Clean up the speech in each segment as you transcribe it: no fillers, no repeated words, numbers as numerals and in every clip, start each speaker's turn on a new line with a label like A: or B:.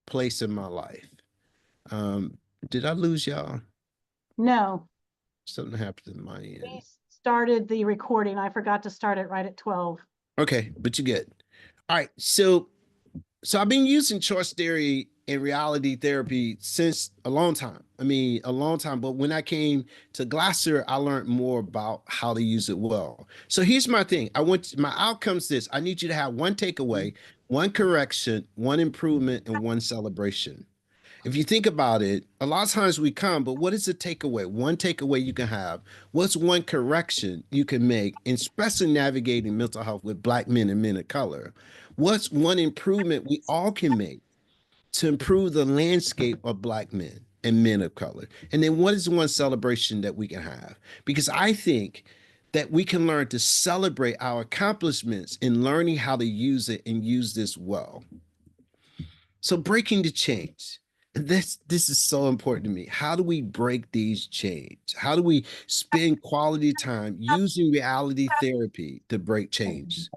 A: place in my life. Did I lose y'all?
B: No,
A: Something happened in my
B: we
A: end.
B: started the recording. I forgot to start it right at 12.
A: Okay, but you get. All right, so I've been using choice theory and reality therapy since a long time. I mean, a long time. But when I came to Glasser, I learned more about how to use it well. So here's my thing. My outcome's this. I need you to have one takeaway, one correction, one improvement, and one celebration. If you think about it, a lot of times we come, but what is the takeaway? One takeaway you can have. What's one correction you can make, especially navigating mental health with Black men and men of color? What's one improvement we all can make to improve the landscape of Black men and men of color? And then what is one celebration that we can have? Because I think that we can learn to celebrate our accomplishments in learning how to use it and use this well. So breaking the chains. This is so important to me. How do we break these chains? How do we spend quality time using reality therapy to break chains?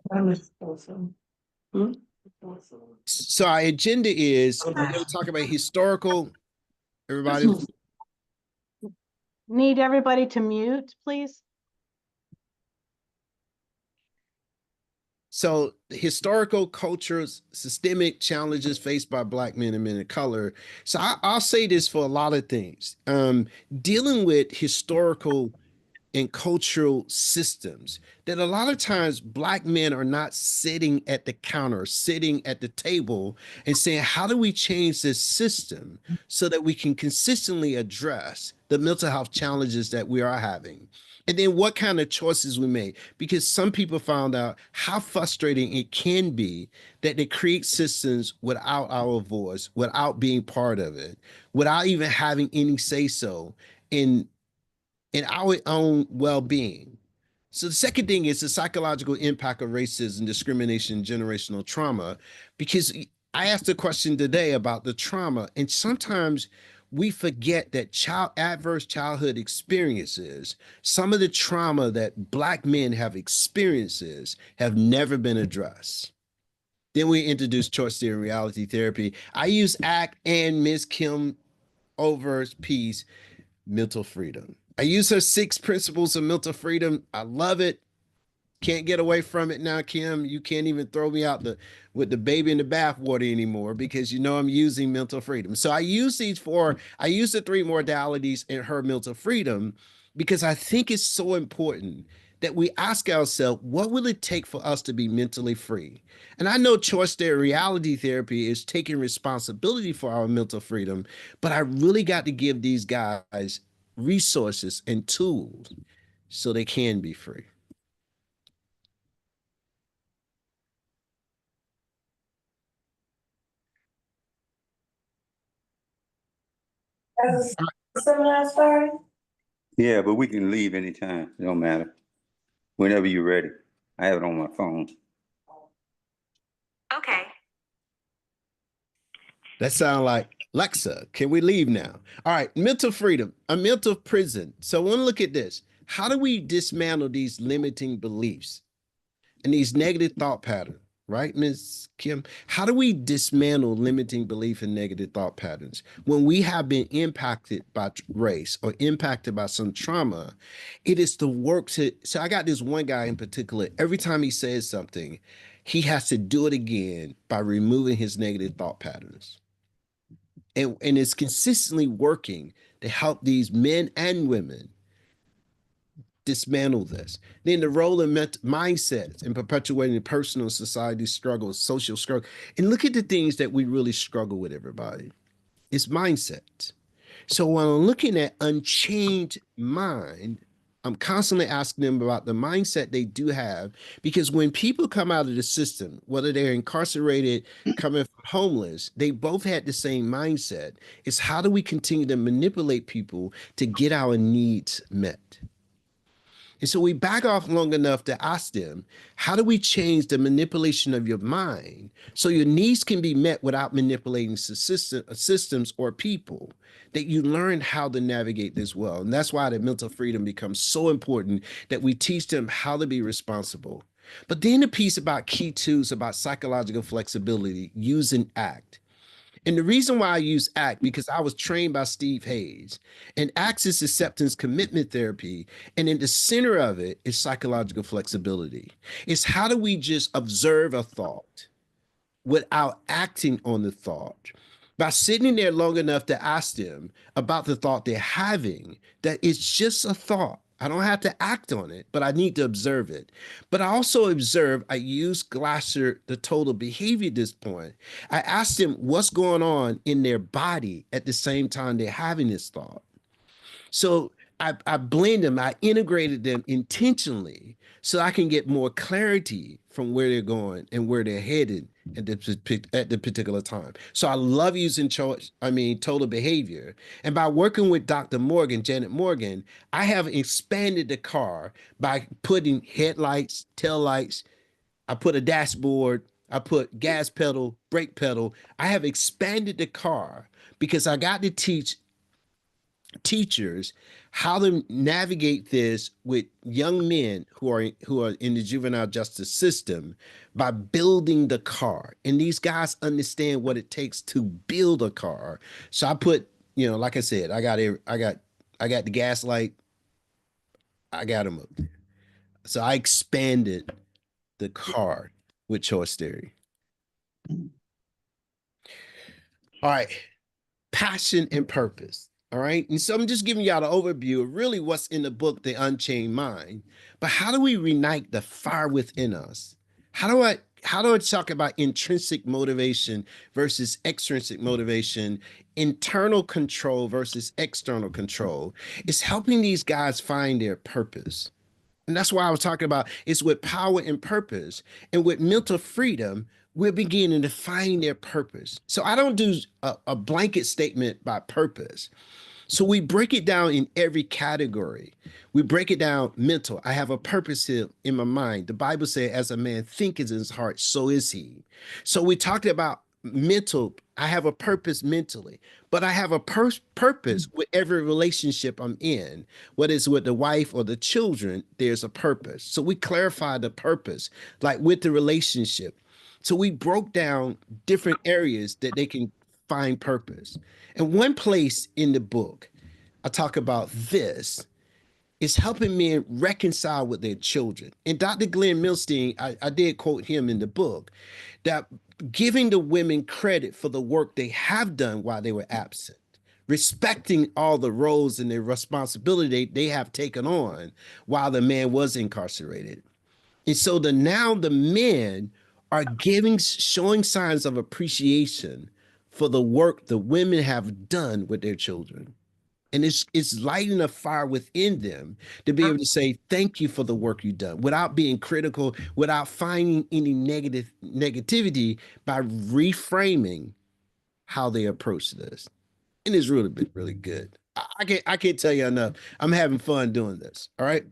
A: So our agenda is we're going to talk about historical, everybody.
B: Need everybody to mute, please.
A: So historical cultures, systemic challenges faced by Black men and men of color. So I'll say this for a lot of things. Dealing with historical and cultural systems that a lot of times Black men are not sitting at the counter, sitting at the table and saying, how do we change this system so that we can consistently address the mental health challenges that we are having? And then what kind of choices we make? Because some people found out how frustrating it can be that they create systems without our voice, without being part of it, without even having any say so in our own well-being. So the second thing is the psychological impact of racism, discrimination, generational trauma, because I asked a question today about the trauma, and sometimes we forget that adverse childhood experiences, some of the trauma that Black men have experiences have never been addressed. Then we introduce choice theory and reality therapy. I use ACT and Ms. Kim Over's piece, Mental Freedom. I use her 6 principles of mental freedom. I love it. Can't get away from it now, Kim. You can't even throw me out with the baby in the bathwater anymore because you know I'm using mental freedom. So I use the 3 modalities in her mental freedom because I think it's so important that we ask ourselves, what will it take for us to be mentally free? And I know choice theory, reality therapy is taking responsibility for our mental freedom, but I really got to give these guys resources and tools so they can be free.
C: Yeah, but we can leave anytime. It don't matter. Whenever you're ready. I have it on my phone.
D: Okay.
A: That sounds like Lexa. Can we leave now? All right, mental freedom, a mental prison. So I want to look at this. How do we dismantle these limiting beliefs and these negative thought patterns? Right, Ms. Kim? How do we dismantle limiting belief and negative thought patterns when we have been impacted by race or impacted by some trauma? It is the work to. So I got this one guy in particular. Every time he says something, he has to do it again by removing his negative thought patterns. And it's consistently working to help these men and women dismantle this. Then the role of mindsets in perpetuating personal society struggles, social struggle. And look at the things that we really struggle with, everybody. It's mindset. So when I'm looking at unchained mind, I'm constantly asking them about the mindset they do have, because when people come out of the system, whether they're incarcerated, coming from homeless, they both had the same mindset. It's how do we continue to manipulate people to get our needs met? And so we back off long enough to ask them, how do we change the manipulation of your mind so your needs can be met without manipulating systems or people, that you learn how to navigate this well? And that's why the mental freedom becomes so important, that we teach them how to be responsible. But then the piece about key tools about psychological flexibility, use and act. And the reason why I use ACT, because I was trained by Steve Hayes, and ACT is acceptance commitment therapy. And in the center of it is psychological flexibility. It's how do we just observe a thought without acting on the thought? By sitting there long enough to ask them about the thought they're having, that it's just a thought. I don't have to act on it, but I need to observe it. But I also observe, I use Glasser, the total behavior at this point. I ask them what's going on in their body at the same time they're having this thought. So I blend them, I integrated them intentionally so I can get more clarity from where they're going and where they're headed at the particular time. So I love using total behavior. And by working with Dr. Morgan, Janet Morgan, I have expanded the car by putting headlights, tail lights, I put a dashboard, I put gas pedal, brake pedal. I have expanded the car because I got to teach teachers how to navigate this with young men who are in the juvenile justice system by building the car. And these guys understand what it takes to build a car. So I put, like I said, I got the gas light, I got them up there. So I expanded the car with choice theory. All right, passion and purpose. All right. And so I'm just giving y'all an overview of really what's in the book, The Unchained Mind. But how do we reignite the fire within us? How do I talk about intrinsic motivation versus extrinsic motivation, internal control versus external control? It's helping these guys find their purpose. And that's why I was talking about it's with power and purpose. And with mental freedom, we're beginning to find their purpose. So I don't do a blanket statement by purpose. So we break it down in every category. We break it down mental. I have a purpose here in my mind. The Bible says, as a man thinketh in his heart, so is he. So we talked about mental. I have a purpose mentally, but I have a purpose with every relationship I'm in, whether it's with the wife or the children, there's a purpose. So we clarify the purpose, like with the relationship. So we broke down different areas that they can find purpose. And one place in the book, I talk about this, is helping men reconcile with their children. And Dr. Glenn Milstein, I did quote him in the book, that giving the women credit for the work they have done while they were absent, respecting all the roles and the responsibility they have taken on while the man was incarcerated. And so now the men are showing signs of appreciation for the work the women have done with their children. And it's lighting a fire within them to be able to say thank you for the work you've done without being critical, without finding any negativity, by reframing how they approach this. And it's really been really good. I can't tell you enough. I'm having fun doing this. All right.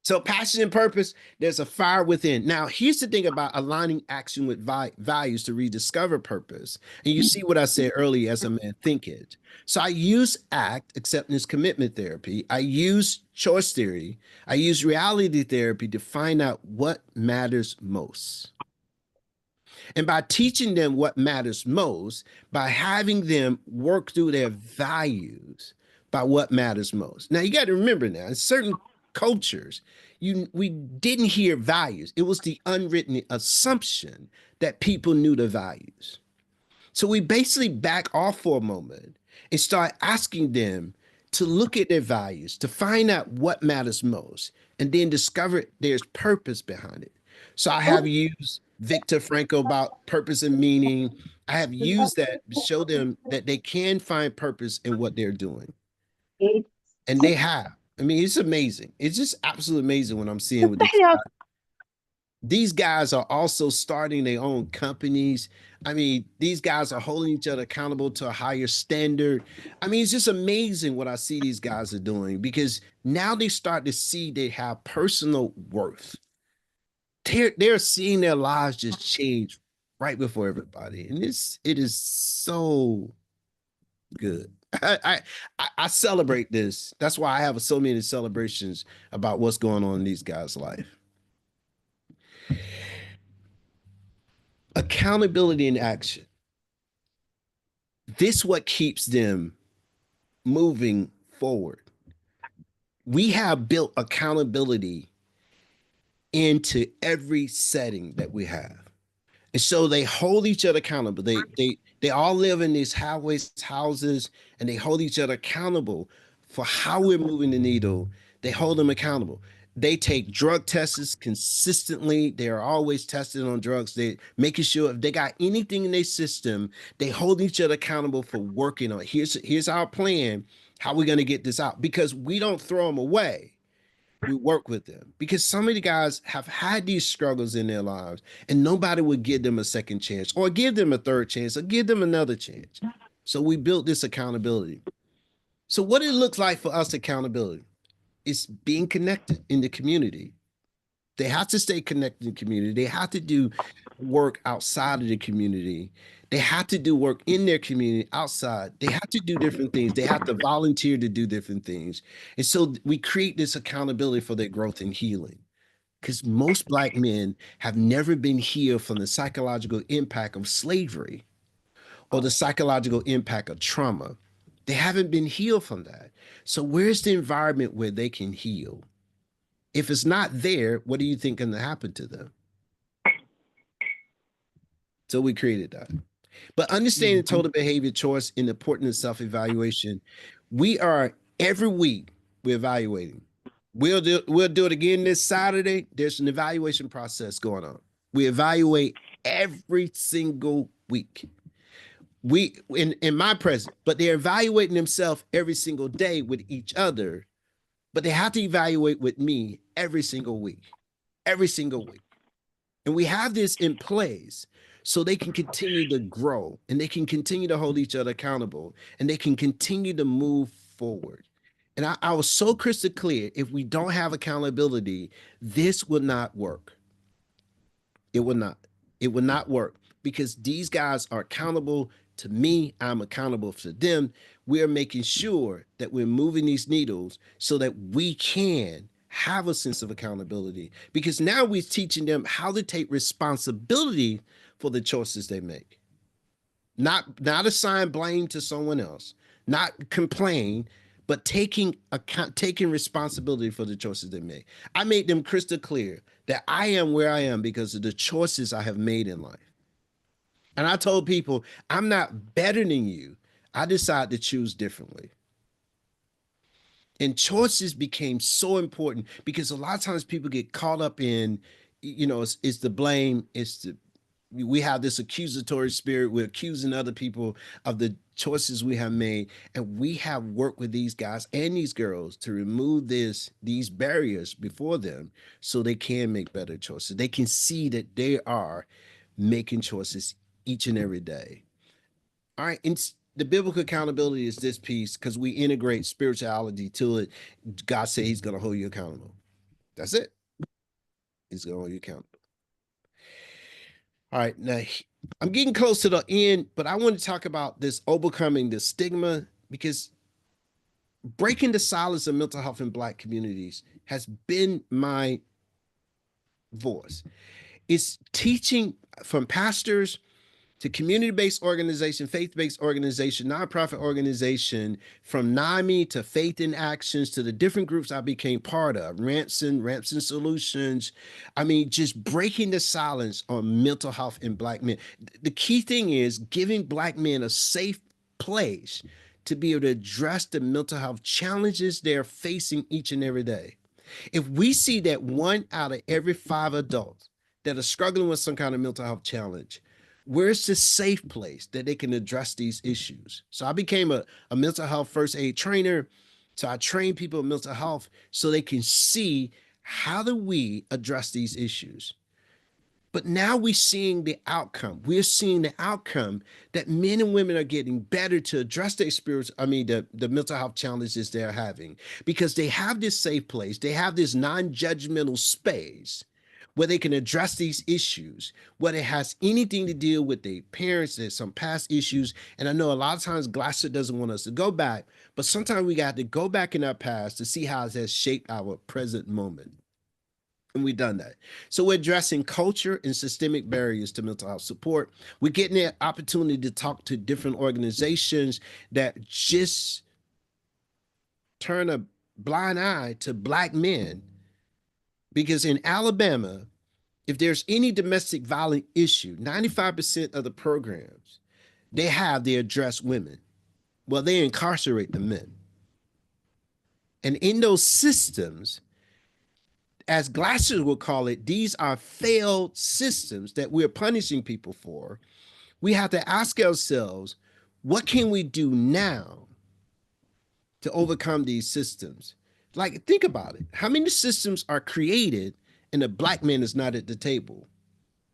A: So passion and purpose, there's a fire within. Now, here's the thing about aligning action with values to rediscover purpose. And you see what I said earlier, as a man thinketh. So I use ACT, acceptance commitment therapy. I use choice theory. I use reality therapy to find out what matters most. And by teaching them what matters most, by having them work through their values by what matters most. Now, you got to remember now, in certain cultures, we didn't hear values. It was the unwritten assumption that people knew the values. So we basically back off for a moment and start asking them to look at their values, to find out what matters most, and then discover there's purpose behind it. So I have used Viktor Frankl about purpose and meaning. I have used that to show them that they can find purpose in what they're doing. And they have. I mean, it's amazing. It's just absolutely amazing what I'm seeing with these guys are also starting their own companies. I mean, these guys are holding each other accountable to a higher standard. I mean, it's just amazing what I see these guys are doing, because now they start to see they have personal worth. They're seeing their lives just change right before everybody. And it is so good. I celebrate this. That's why I have so many celebrations about what's going on in these guys' life. Accountability in action. this what keeps them moving forward. We have built accountability into every setting that we have. And so they hold each other accountable. They all live in these highways, houses, and they hold each other accountable for how we're moving the needle. They hold them accountable. They take drug tests consistently. They are always tested on drugs. They making sure if they got anything in their system, they hold each other accountable for working on it. Here's our plan. How we're gonna get this out? Because we don't throw them away, we work with them, because some of the guys have had these struggles in their lives and nobody would give them a second chance or give them a third chance or give them another chance. So we built this accountability. So what it looks like for us, accountability is being connected in the community. They have to stay connected in the community. They have to do work outside of the community. They have to do work in their community outside. They have to do different things. They have to volunteer to do different things. And so we create this accountability for their growth and healing. Because most Black men have never been healed from the psychological impact of slavery or the psychological impact of trauma. They haven't been healed from that. So where's the environment where they can heal? If it's not there, what do you think going to happen to them? So we created that. But understanding total behavior choice and the importance of self-evaluation, we are every week we're evaluating. We'll do it again this Saturday. There's an evaluation process going on. We evaluate every single week. We in my presence, but they're evaluating themselves every single day with each other. But they have to evaluate with me every single week, every single week. And we have this in place so they can continue to grow and they can continue to hold each other accountable and they can continue to move forward. And I was so crystal clear, if we don't have accountability, this will not work. It will not. It will not work because these guys are accountable to me. I'm accountable to them. We're making sure that we're moving these needles so that we can have a sense of accountability, because now we're teaching them how to take responsibility for the choices they make. Not assign blame to someone else, not complain, but taking responsibility for the choices they make. I made them crystal clear that I am where I am because of the choices I have made in life. And I told people, I'm not better than you. I decided to choose differently. And choices became so important because a lot of times people get caught up in, it's the blame. We have this accusatory spirit. We're accusing other people of the choices we have made. And we have worked with these guys and these girls to remove these barriers before them so they can make better choices. They can see that they are making choices each and every day. All right. And the biblical accountability is this piece because we integrate spirituality to it. God said he's going to hold you accountable. That's it. He's going to hold you accountable. All right. Now, I'm getting close to the end, but I want to talk about this overcoming the stigma, because breaking the silence of mental health in Black communities has been my voice. It's teaching from pastors to community-based organization, faith-based organization, nonprofit organization, from NAMI to Faith in Actions to the different groups I became part of, Ransom Solutions. I mean, just breaking the silence on mental health in Black men. The key thing is giving Black men a safe place to be able to address the mental health challenges they're facing each and every day. If we see that 1 out of every 5 adults that are struggling with some kind of mental health challenge, where's the safe place that they can address these issues? So I became a mental health first aid trainer. So I train people in mental health so they can see, how do we address these issues? But now we're seeing the outcome. We're seeing the outcome that men and women are getting better to address their the mental health challenges they're having, because they have this safe place. They have this non-judgmental space where they can address these issues, whether it has anything to deal with their parents, there's some past issues. And I know a lot of times Glasser doesn't want us to go back, but sometimes we got to go back in our past to see how it has shaped our present moment. And we've done that. So we're addressing culture and systemic barriers to mental health support. We're getting the opportunity to talk to different organizations that just turn a blind eye to Black men. Because in Alabama, if there's any domestic violence issue, 95% of the programs they address women. Well, they incarcerate the men. And in those systems, as Glasser would call it, these are failed systems that we're punishing people for. We have to ask ourselves, what can we do now to overcome these systems? Like, think about it. How many systems are created and the Black man is not at the table?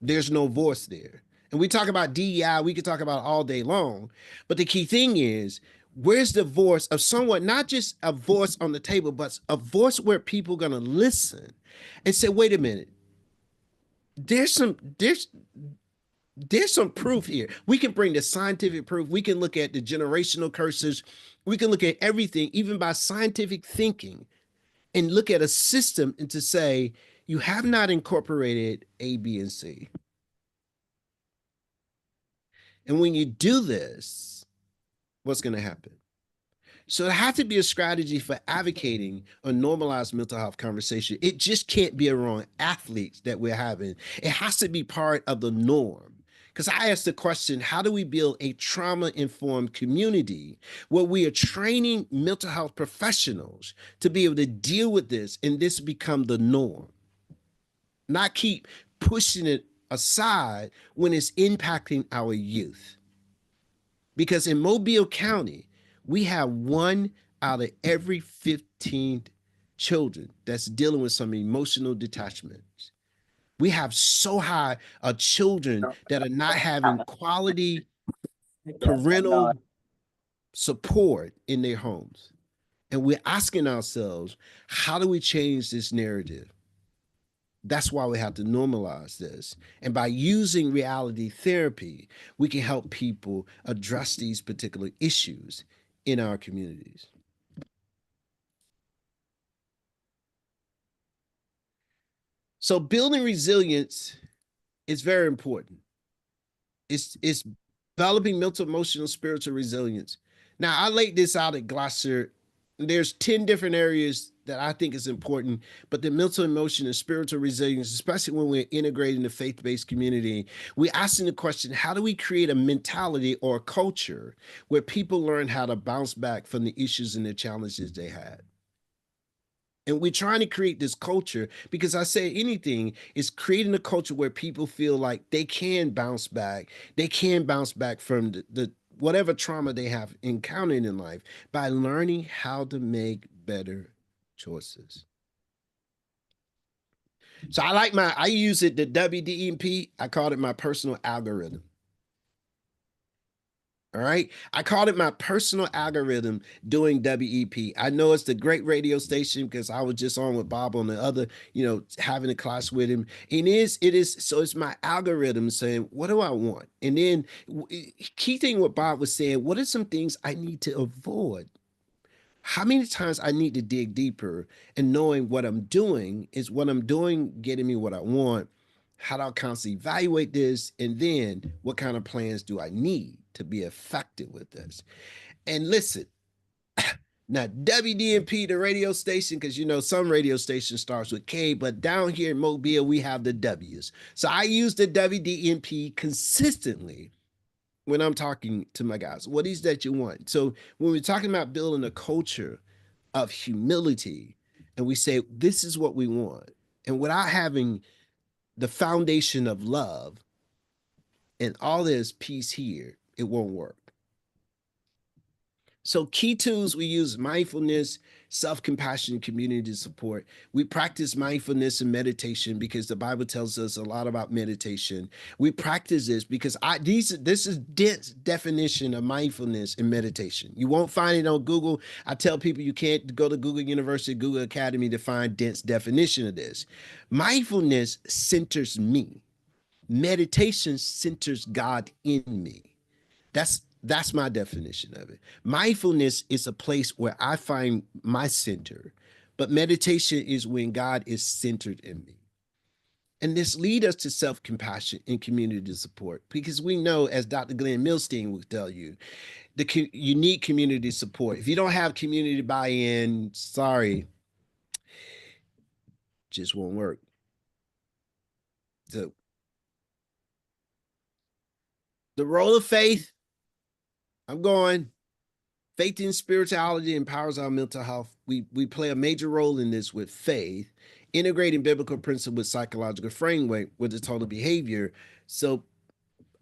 A: There's no voice there. And we talk about DEI, we could talk about it all day long. But the key thing is, where's the voice of someone, not just a voice on the table, but a voice where people are going to listen and say, wait a minute, there's some proof here. We can bring the scientific proof. We can look at the generational curses. We can look at everything, even by scientific thinking, and look at a system and to say, you have not incorporated A, B, and C. And when you do this, what's going to happen? So it has to be a strategy for advocating a normalized mental health conversation. It just can't be around athletes that we're having. It has to be part of the norm. Because I asked the question, how do we build a trauma-informed community where we are training mental health professionals to be able to deal with this and this become the norm? Not keep pushing it aside when it's impacting our youth. Because in Mobile County, we have 1 out of every 15 children that's dealing with some emotional detachments. We have so high of children that are not having quality parental support in their homes. And we're asking ourselves, how do we change this narrative? That's why we have to normalize this. And by using reality therapy, we can help people address these particular issues in our communities. So building resilience is very important. It's developing mental, emotional, spiritual resilience. Now, I laid this out at Glasser. There's 10 different areas that I think is important, but the mental, emotion, and spiritual resilience, especially when we're integrating the faith-based community, we're asking the question, how do we create a mentality or a culture where people learn how to bounce back from the issues and the challenges they had? And we're trying to create this culture because I say anything is creating a culture where people feel like they can bounce back. They can bounce back from the whatever trauma they have encountered in life by learning how to make better choices. So I use it, the WDEP, I called it my personal algorithm. All right. I called it my personal algorithm doing WEP. I know it's the great radio station because I was just on with Bob on the other, having a class with him. And so it's my algorithm saying, what do I want? And then key thing what Bob was saying, what are some things I need to avoid? How many times I need to dig deeper and knowing what I'm doing is what I'm doing, getting me what I want. How do I constantly evaluate this? And then what kind of plans do I need to be effective with this? And listen, now WDMP, the radio station, because some radio station starts with K, but down here in Mobile, we have the W's. So I use the WDMP consistently when I'm talking to my guys. What is that you want? So when we're talking about building a culture of humility, and we say, this is what we want, and without having the foundation of love and all this peace here, it won't work. So key tools we use: mindfulness, self-compassion, community support. We practice mindfulness and meditation because the Bible tells us a lot about meditation. We practice this because this is Dent's definition of mindfulness and meditation. You won't find it on Google. I tell people you can't go to Google University, Google Academy to find Dent's definition of this. Mindfulness centers me. Meditation centers God in me. That's my definition of it. Mindfulness is a place where I find my center, but meditation is when God is centered in me. And this leads us to self-compassion and community support, because we know, as Dr. Glenn Milstein will tell you, you need community support. If you don't have community buy-in, sorry, just won't work. So the role of faith, I'm going. Faith in spirituality empowers our mental health. We play a major role in this with faith, integrating biblical principle with psychological framework with the total behavior. So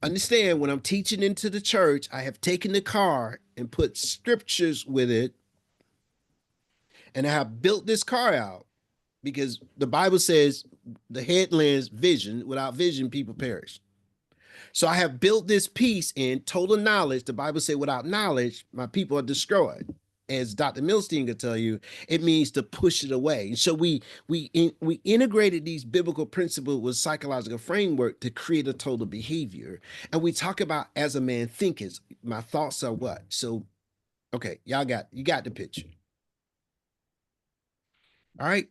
A: understand, when I'm teaching into the church, I have taken the car and put scriptures with it, and I have built this car out, because the Bible says the headlands vision, without vision, people perish. So I have built this piece in total knowledge. The Bible says, without knowledge, my people are destroyed. As Dr. Milstein could tell you, it means to push it away. And so we integrated these biblical principles with psychological framework to create a total behavior. And we talk about, as a man thinketh, my thoughts are what? So, okay, you got the picture. All right.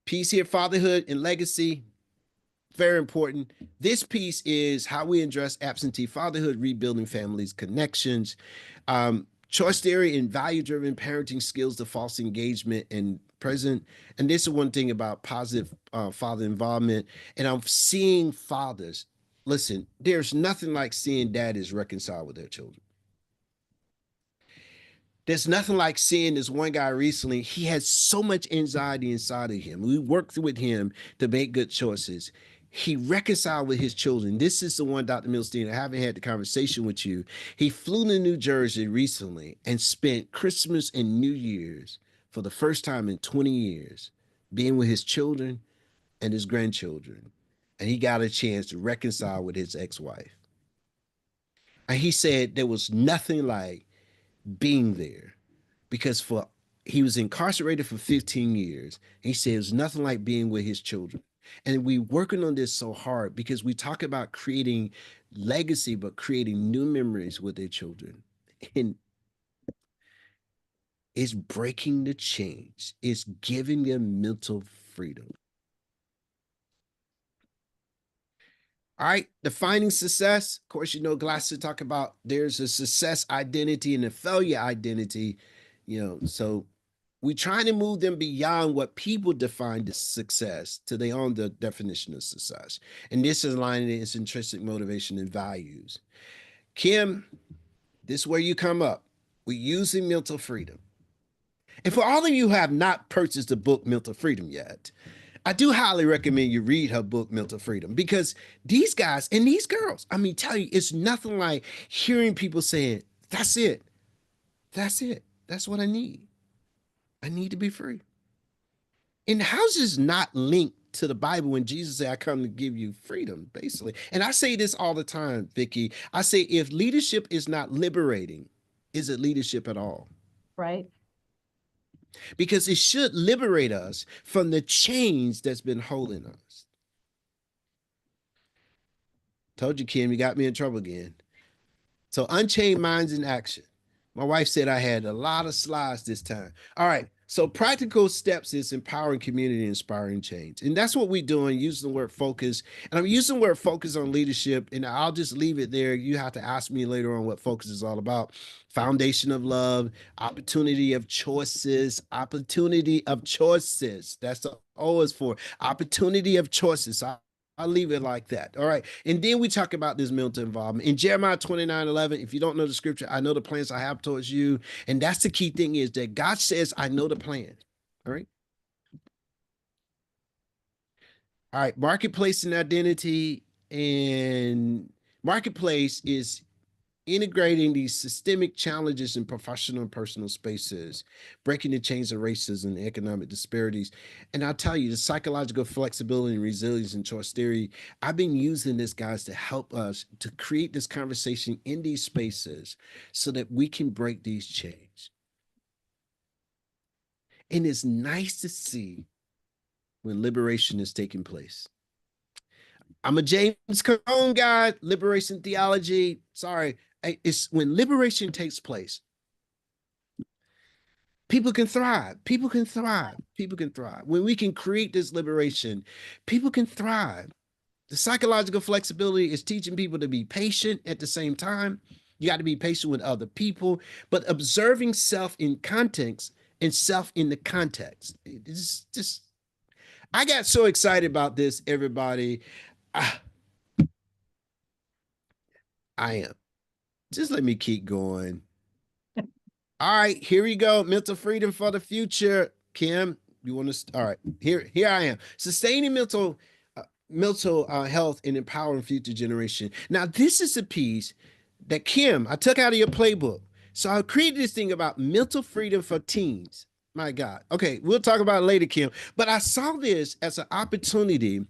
A: Peace here, fatherhood and legacy. Very important. This piece is how we address absentee fatherhood, rebuilding families, connections, choice theory, and value-driven parenting skills to foster engagement and present. And this is one thing about positive father involvement. And I'm seeing fathers. Listen, there's nothing like seeing daddies reconcile with their children. There's nothing like seeing this one guy recently. He had so much anxiety inside of him. We worked with him to make good choices. He reconciled with his children. This is the one, Dr. Milstein, I haven't had the conversation with you. He flew to New Jersey recently and spent Christmas and New Year's for the first time in 20 years being with his children and his grandchildren. And he got a chance to reconcile with his ex-wife. And he said there was nothing like being there, because he was incarcerated for 15 years. He said it was nothing like being with his children. And we working on this so hard because we talk about creating legacy, but creating new memories with their children. And it's breaking the chains. It's giving them mental freedom. All right, defining success. Of course, Glasser talk about there's a success identity and a failure identity, so we're trying to move them beyond what people define as success to their own definition of success. And this is aligning its intrinsic motivation and values. Kim, this is where you come up. We're using mental freedom. And for all of you who have not purchased the book Mental Freedom yet, I do highly recommend you read her book, Mental Freedom, because these guys and these girls, tell you, it's nothing like hearing people saying, that's it. That's it. That's what I need. I need to be free. And how's this not linked to the Bible when Jesus said, I come to give you freedom, basically? And I say this all the time, Vicky. I say, if leadership is not liberating, is it leadership at all?
B: Right.
A: Because it should liberate us from the chains that's been holding us. Told you, Kim, you got me in trouble again. So unchained minds in action. My wife said I had a lot of slides this time. All right. So practical steps is empowering community, inspiring change. And that's what we're doing, using the word focus. And I'm using the word focus on leadership, and I'll just leave it there. You have to ask me later on what focus is all about. Foundation of love, opportunity of choices, opportunity of choices. That's the O is for opportunity of choices. I'll leave it like that. All right. And then we talk about this mental involvement. In Jeremiah 29:11, if you don't know the scripture, I know the plans I have towards you. And that's the key thing, is that God says, I know the plan. All right. All right. Marketplace and identity. And marketplace is integrating these systemic challenges in professional and personal spaces, breaking the chains of racism and economic disparities. And I'll tell you, the psychological flexibility and resilience and choice theory, I've been using this, guys, to help us to create this conversation in these spaces so that we can break these chains. And it's nice to see when liberation is taking place. I'm a James Cone guy, liberation theology. Sorry. It's when liberation takes place. People can thrive. People can thrive. People can thrive. When we can create this liberation, people can thrive. The psychological flexibility is teaching people to be patient at the same time. You got to be patient with other people, but observing self in context and self in the context. It's just, I got so excited about this, everybody. Ah, I am. Just let me keep going. All right, here we go. Mental freedom for the future. Kim, you want to? All right, here I am. Sustaining mental health and empowering future generation. Now, this is a piece that Kim I took out of your playbook. So I created this thing about mental freedom for teens. My God. Okay, we'll talk about it later, Kim. But I saw this as an opportunity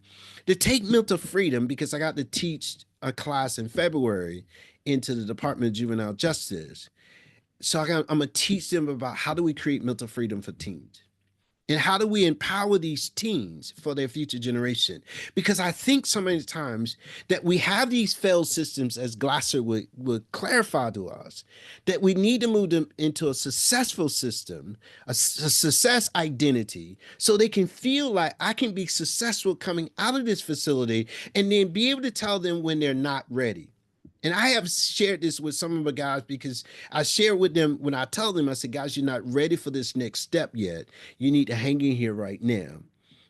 A: to take mental freedom because I got to teach a class in February into the Department of Juvenile Justice. So I'm going to teach them about how do we create mental freedom for teens and how do we empower these teens for their future generation. Because I think so many times that we have these failed systems, as Glasser would clarify to us, that we need to move them into a successful system, a success identity, so they can feel like I can be successful coming out of this facility and then be able to tell them when they're not ready. And I have shared this with some of the guys because I share with them when I tell them, I said, guys, you're not ready for this next step yet. You need to hang in here right now.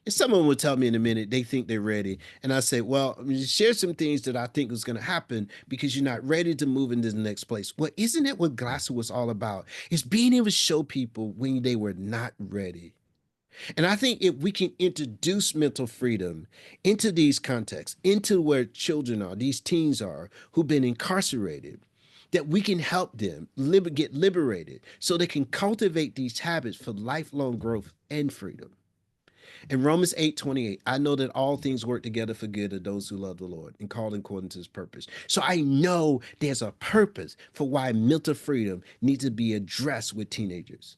A: And someone will tell me in a minute they think they're ready. And I say, well, I'm going to share some things that I think is going to happen because you're not ready to move into the next place. Well, isn't that what Glasser was all about? It's being able to show people when they were not ready. And I think if we can introduce mental freedom into these contexts, into where children are, these teens are, who've been incarcerated, that we can help them get liberated so they can cultivate these habits for lifelong growth and freedom. In Romans 8:28, I know that all things work together for good of those who love the Lord and called according to his purpose. So I know there's a purpose for why mental freedom needs to be addressed with teenagers.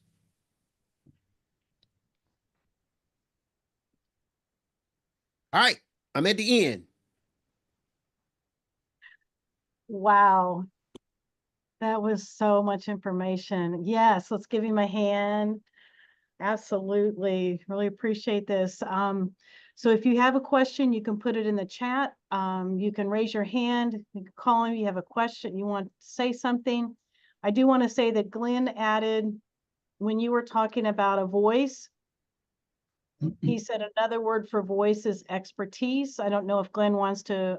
A: All right, I'm at the end.
B: Wow. That was so much information. Yes, let's give him a hand. Absolutely. Really appreciate this. So if you have a question, you can put it in the chat. You can raise your hand. You can call him. You have a question. You want to say something. I do want to say that Glenn added, when you were talking about a voice, he said another word for voice is expertise. I don't know if Glenn wants to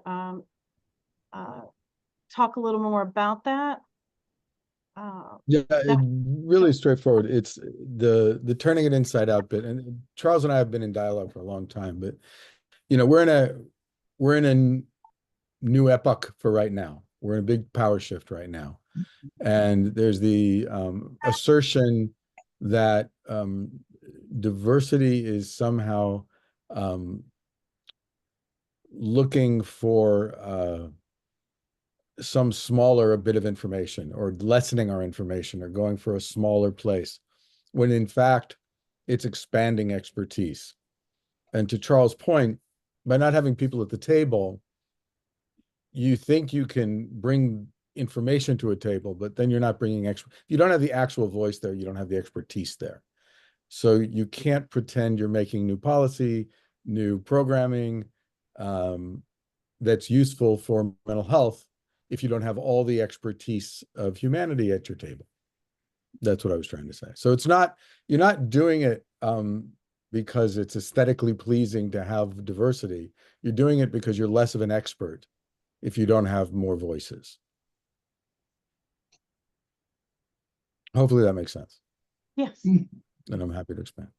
B: talk a little more about that.
D: Yeah, really straightforward. It's the turning it inside out bit. And Charles and I have been in dialogue for a long time, but we're in a new epoch for right now. We're in a big power shift right now. And there's the assertion that diversity is somehow looking for some smaller bit of information or lessening our information or going for a smaller place, when in fact it's expanding expertise. And to Charles' point, by not having people at the table, you think you can bring information to a table, but then you're not bringing if you don't have the actual voice there, you don't have the expertise there. So you can't pretend you're making new policy, new programming that's useful for mental health if you don't have all the expertise of humanity at your table. That's what I was trying to say. So it's not, you're not doing it because it's aesthetically pleasing to have diversity. You're doing it because you're less of an expert if you don't have more voices. Hopefully that makes sense.
B: Yes.
D: And I'm happy to expand.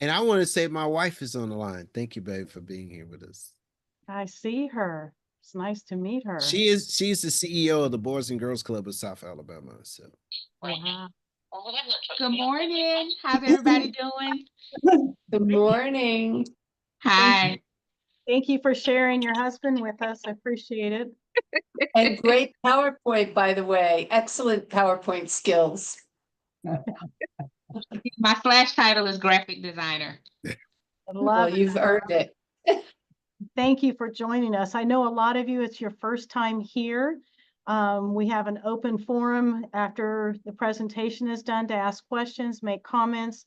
A: And I want to say my wife is on the line. Thank you, babe, for being here with us.
B: I see her. It's nice to meet her.
A: She's the CEO of the Boys and Girls Club of South Alabama. So
B: Wow.
E: Good morning. How's everybody doing?
F: Good morning.
E: Hi.
B: Thank you for sharing your husband with us. I appreciate it.
F: And great PowerPoint, by the way. Excellent PowerPoint skills.
E: My slash title is graphic designer.
B: I
F: Well,
B: love it.
F: you've earned it.
B: Thank you for joining us. I know a lot of you, it's your first time here. We have an open forum after the presentation is done to ask questions, make comments.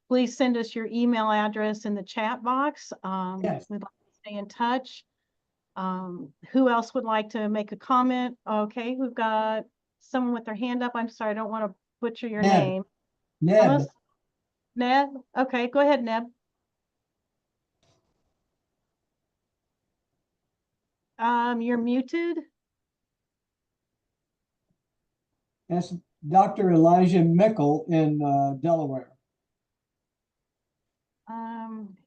B: Please send us your email address in the chat box.
G: Yes.
B: We'd like to stay in touch. Who else would like to make a comment? Okay, we've got someone with their hand up. I'm sorry, I don't want to butcher your
G: Ned.
B: name.
G: Ned,
B: Thomas? Ned? Okay, go ahead, Ned. You're muted.
G: that's Dr. Elijah Mickle in Delaware.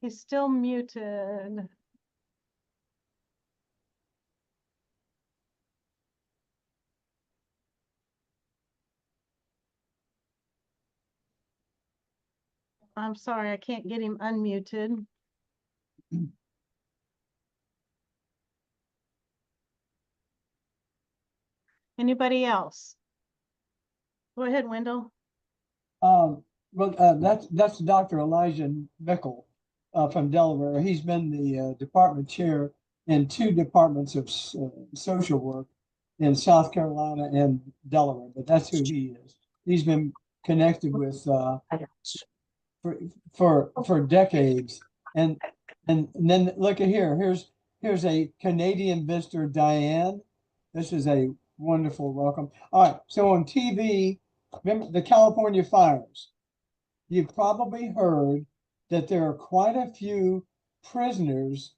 B: He's still muted. I'm sorry, I can't get him unmuted. Anybody else? Go ahead, Wendell.
G: Well, that's Dr. Elijah Mickle from Delaware. He's been the department chair in 2 departments of social work in South Carolina and Delaware, but that's who he is. He's been connected with for decades. And then look at here. Here's a Canadian visitor, Diane. This is a wonderful welcome. All right, so on TV, remember the California fires. You've probably heard that there are quite a few prisoners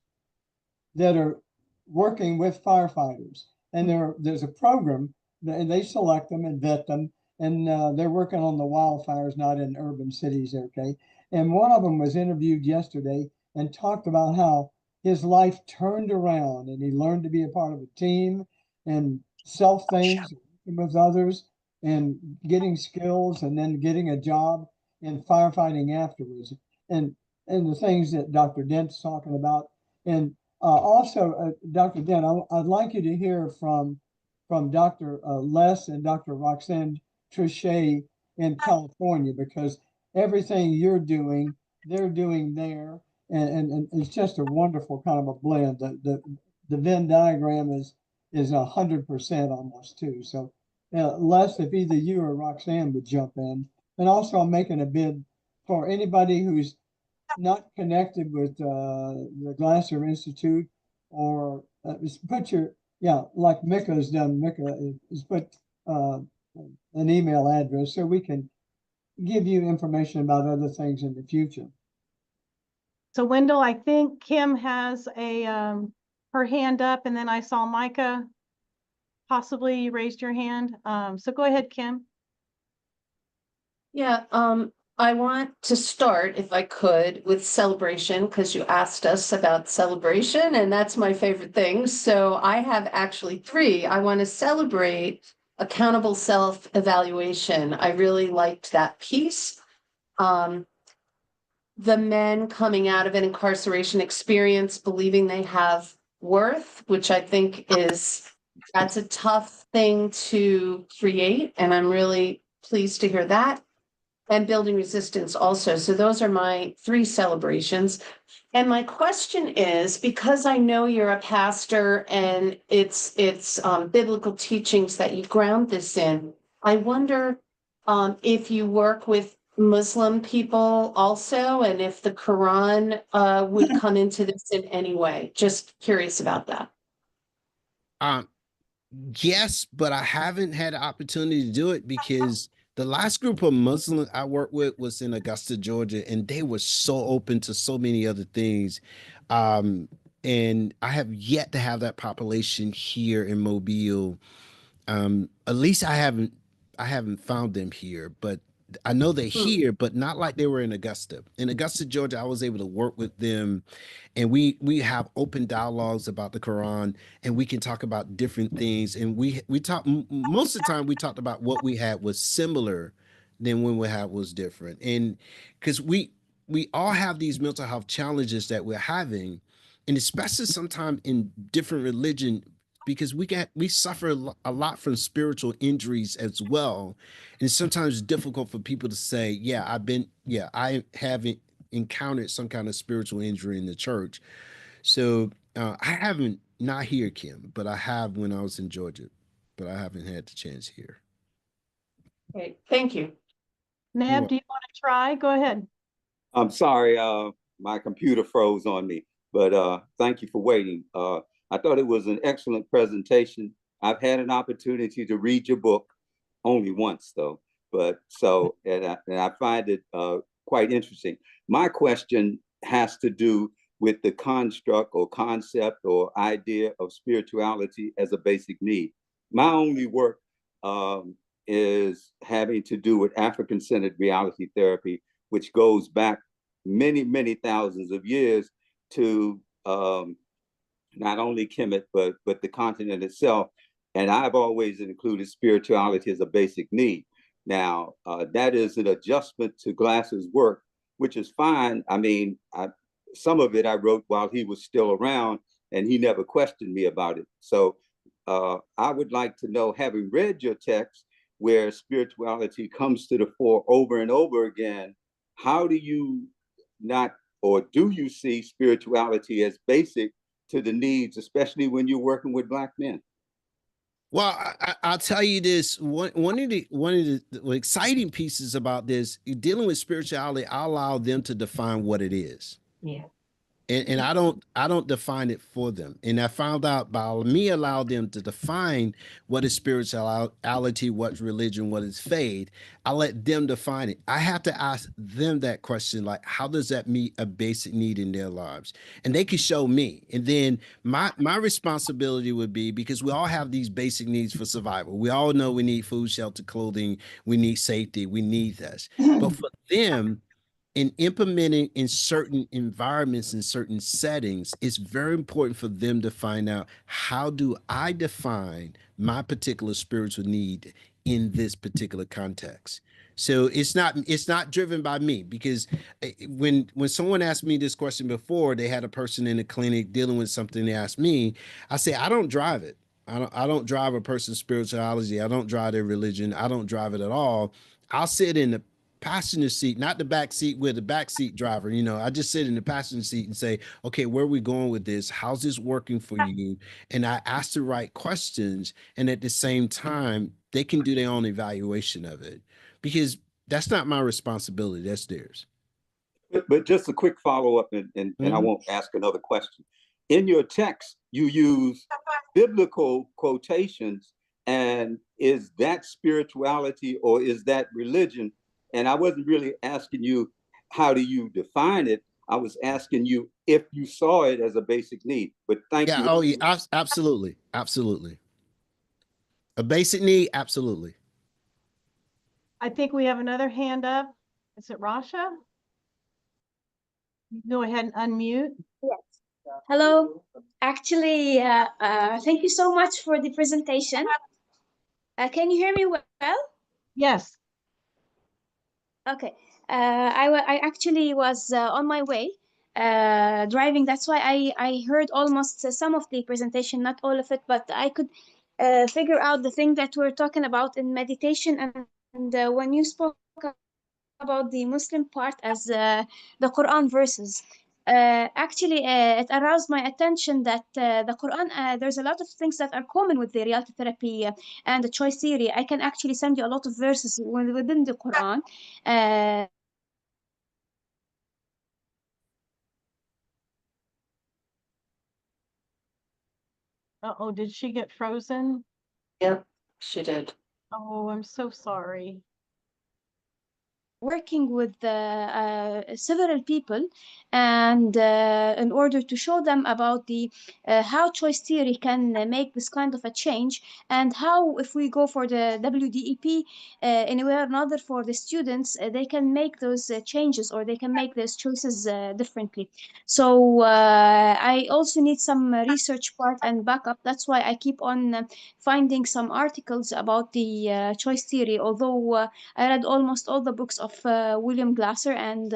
G: that are working with firefighters, and there's a program, and they select them and vet them, and they're working on the wildfires, not in urban cities. Okay, and one of them was interviewed yesterday and talked about how his life turned around and he learned to be a part of a team and self things with others and getting skills and then getting a job in firefighting afterwards, and the things that Dr. Dent's talking about. And also, Dr. Dent, I'd like you to hear from Dr. Les and Dr. Roxanne Trichet in California, because everything you're doing, they're doing there, and it's just a wonderful kind of a blend. The Venn diagram is 100% almost too. So, Les, if either you or Roxanne would jump in, and also I'm making a bid for anybody who's not connected with the Glasser Institute, or put your, like Mika's done. Mika is put an email address so we can give you information about other things in the future.
B: So Wendell, I think Kim has a her hand up, and then I saw Micah. Possibly you raised your hand. So go ahead, Kim.
F: Yeah, I want to start, if I could, with celebration, because you asked us about celebration, and that's my favorite thing. So I have actually 3. I want to celebrate accountable self-evaluation. I really liked that piece. The men coming out of an incarceration experience believing they have worth, which I think that's a tough thing to create, and I'm really pleased to hear that. And building resistance also. So those are my 3 celebrations. And my question is, because I know you're a pastor and it's biblical teachings that you ground this in, I wonder if you work with Muslim people also, and if the Quran would come into this in any way. Just curious about that.
A: Yes, but I haven't had the opportunity to do it because the last group of Muslims I worked with was in Augusta, Georgia, and they were so open to so many other things. Um, and I have yet to have that population here in Mobile. At least I haven't found them here, but I know they're here, but not like they were in Augusta. In Augusta, Georgia, I was able to work with them, and we have open dialogues about the Quran, and we can talk about different things. And we talk most of the time we talked about what we had was similar than when we had was different. And because we all have these mental health challenges that we're having, and especially sometimes in different religion, because we suffer a lot from spiritual injuries as well, and sometimes it's difficult for people to say, I haven't encountered some kind of spiritual injury in the church. So I haven't, not here, Kim, but I have when I was in Georgia. but I haven't had the chance here.
F: Okay, thank you.
B: Neb, do you want to try? Go ahead.
C: I'm sorry, my computer froze on me, but thank you for waiting. I thought it was an excellent presentation. I've had an opportunity to read your book only once though, but so, and I find it quite interesting. My question has to do with the construct or concept or idea of spirituality as a basic need. My only work is having to do with African-centered reality therapy, which goes back many, many thousands of years to not only Kemet, but the continent itself. And I've always included spirituality as a basic need. Now, that is an adjustment to Glass's work, which is fine. I mean, some of it I wrote while he was still around, and he never questioned me about it. So I would like to know, having read your text where spirituality comes to the fore over and over again, how do you not, or do you see spirituality as basic to the needs, especially when you're working with Black men?
A: Well, I'll tell you this. One of the exciting pieces about this, dealing with spirituality, I allow them to define what it is.
F: Yeah.
A: And I don't define it for them. And I found out by me allow them to define what is spirituality, what's religion, what is faith. I let them define it. I have to ask them that question, like, how does that meet a basic need in their lives? And they can show me. And then my responsibility would be, because we all have these basic needs for survival. We all know we need food, shelter, clothing, we need safety, we need this. But for them, in implementing in certain environments, in certain settings, it's very important for them to find out, how do I define my particular spiritual need in this particular context? So it's not driven by me, because when someone asked me this question before, they had a person in the clinic dealing with something, they asked me, I say, I don't drive it. I don't drive a person's spirituality. I don't drive their religion. I don't drive it at all. I'll sit in the passenger seat, not the back seat with the back seat driver. I just sit in the passenger seat and say, okay, where are we going with this? How's this working for you? And I ask the right questions. And at the same time, they can do their own evaluation of it, because that's not my responsibility. That's theirs.
C: But just a quick follow-up, and I won't ask another question. In your text, you use biblical quotations, and is that spirituality or is that religion? And I wasn't really asking you, how do you define it? I was asking you if you saw it as a basic need. But thank you.
A: Oh yeah, absolutely. Absolutely. A basic need, absolutely.
B: I think we have another hand up. Is it Rasha? Go ahead and unmute.
H: Yes. Hello. Actually, thank you so much for the presentation. Can you hear me well?
B: Yes.
H: Okay. I actually was on my way driving. That's why I heard almost some of the presentation, not all of it, but I could figure out the thing that we're talking about in meditation. And when you spoke about the Muslim part as the Quran verses. Actually, it aroused my attention that the Quran, there's a lot of things that are common with the reality therapy and the choice theory. I can actually send you a lot of verses within the Quran.
B: Uh-oh, did she get frozen?
F: Yep, she did.
B: Oh, I'm so sorry.
H: Working with several people, and in order to show them about the how choice theory can make this kind of a change, and how if we go for the WDEP in a way or another for the students, they can make those changes, or they can make those choices differently. So I also need some research part and backup. That's why I keep on finding some articles about the choice theory, although I read almost all the books of William Glasser and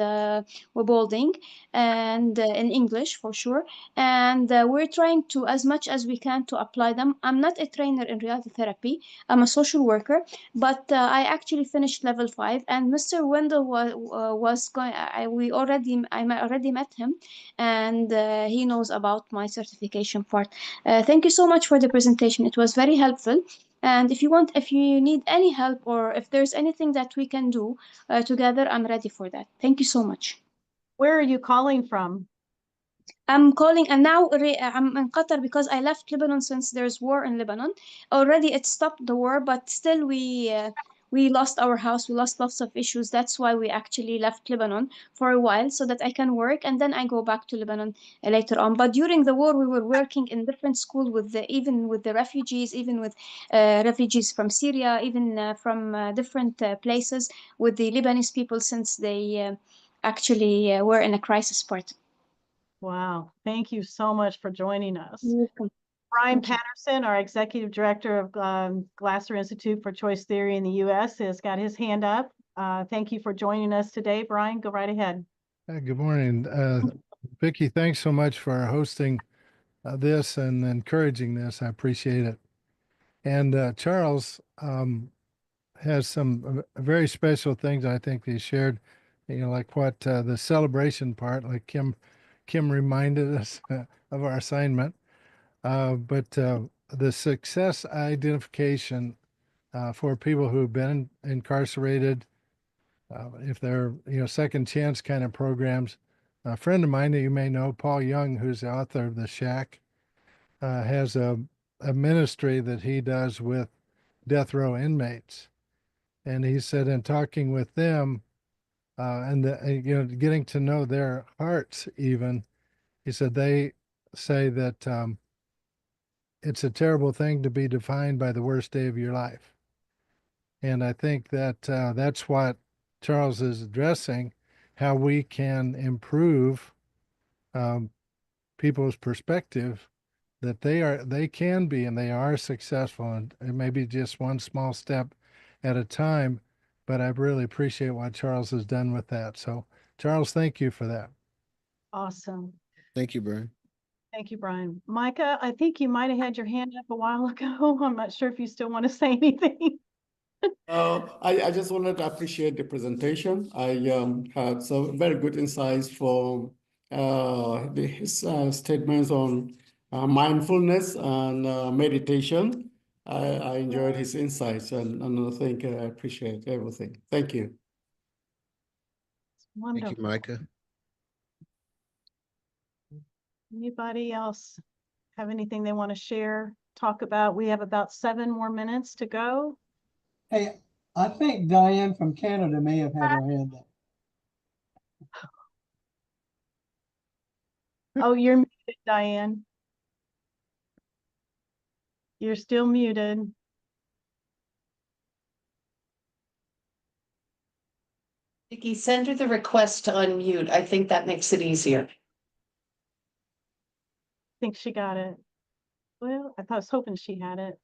H: Webalding, and in English for sure. And we're trying to, as much as we can, to apply them. I'm not a trainer in reality therapy. I'm a social worker, but I actually finished level 5. And Mr. Wendell was going. I already met him, and he knows about my certification part. Thank you so much for the presentation. It was very helpful. And if you need any help or if there's anything that we can do together, I'm ready for that. Thank you so much.
B: Where are you calling from?
H: I'm calling, and now I'm in Qatar because I left Lebanon since there's war in Lebanon. Already it stopped the war, but still we lost our house. We lost lots of issues. That's why we actually left Lebanon for a while so that I can work, and then I go back to Lebanon later on. But during the war, we were working in different schools with even with the refugees, even with refugees from Syria, even from different places with the Lebanese people since they actually were in a crisis part.
B: Wow. Thank you so much for joining us.
H: You're welcome.
B: Brian
H: Thank you.
B: Patterson, our Executive Director of Glasser Institute for Choice Theory in the U.S., has got his hand up. Thank you for joining us today. Brian, go right ahead.
I: Good morning. Vicki, thanks so much for hosting this and encouraging this. I appreciate it. And Charles has some very special things I think he shared, like what the celebration part, like Kim reminded us of our assignment. But the success identification for people who've been incarcerated, if they're, second chance kind of programs. A friend of mine that you may know, Paul Young, who's the author of The Shack, has a ministry that he does with death row inmates. And he said, in talking with them getting to know their hearts, even, he said they say that it's a terrible thing to be defined by the worst day of your life. And I think that that's what Charles is addressing, how we can improve people's perspective that they can be and they are successful, and it may be just one small step at a time. But I really appreciate what Charles has done with that. So, Charles, thank you for that.
B: Awesome.
A: Thank you, Brian.
B: Thank you, Brian. Micah, I think you might have had your hand up a while ago. I'm not sure if you still want to say anything.
J: I just wanted to appreciate the presentation. I had some very good insights from his statements on mindfulness and meditation. I enjoyed his insights, and I think I appreciate everything. Thank you.
B: Wonderful.
A: Thank you, Micah.
B: Anybody else have anything they want to share, talk about? We have about 7 more minutes to go.
G: Hey, I think Diane from Canada may have had her hand up.
B: Oh, you're muted, Diane. You're still muted.
F: Vicki, send her the request to unmute. I think that makes it easier.
B: I think she got it. Well, I was hoping she had it.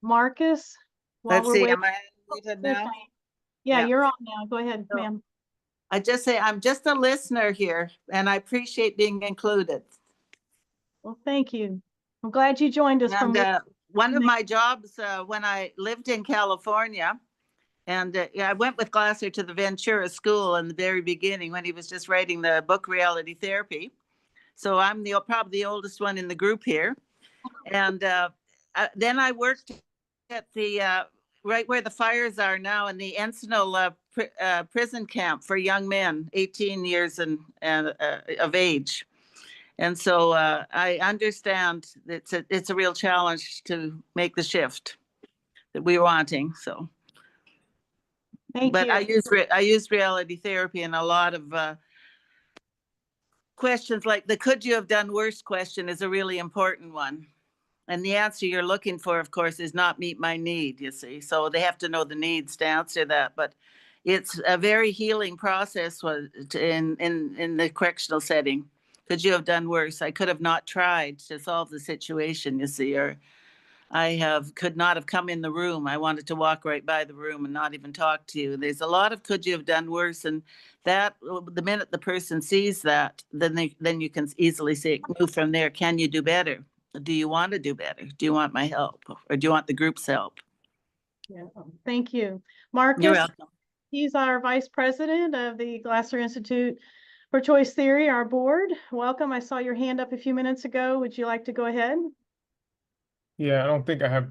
B: Marcus, while
K: Let's
B: we're
K: see,
B: waiting.
K: am I unmuted now?
B: Yeah,
K: Yeah.
B: you're on now. Go ahead,
K: So-
B: ma'am.
K: I just say I'm just a listener here and I appreciate being included.
B: Well, thank you. I'm glad you joined us from.
K: And one of my jobs when I lived in California, and I went with Glasser to the Ventura School in the very beginning when he was just writing the book Reality Therapy. So I'm probably the oldest one in the group here. And then I worked at the right where the fires are now in the Encinal prison camp for young men, 18 years and of age. And so I understand it's a real challenge to make the shift that we're wanting. So,
B: Thank
K: but
B: you.
K: I use reality therapy in a lot of questions, like the "could you have done worse" question is a really important one. And the answer you're looking for, of course, is not meet my need, you see. So they have to know the needs to answer that. But it's a very healing process in the correctional setting. Could you have done worse? I could have not tried to solve the situation, you see, or could not have come in the room. I wanted to walk right by the room and not even talk to you. There's a lot of could you have done worse, and that the minute the person sees that, then you can easily say move from there. Can you do better? Do you want to do better? Do you want my help, or do you want the group's help?
B: Yeah, thank you,
K: You're
B: Marcus.
K: welcome.
B: He's our vice president of the Glasser Institute for Choice Theory, our board. Welcome. I saw your hand up a few minutes ago. Would you like to go ahead?
L: Yeah, I don't think I have.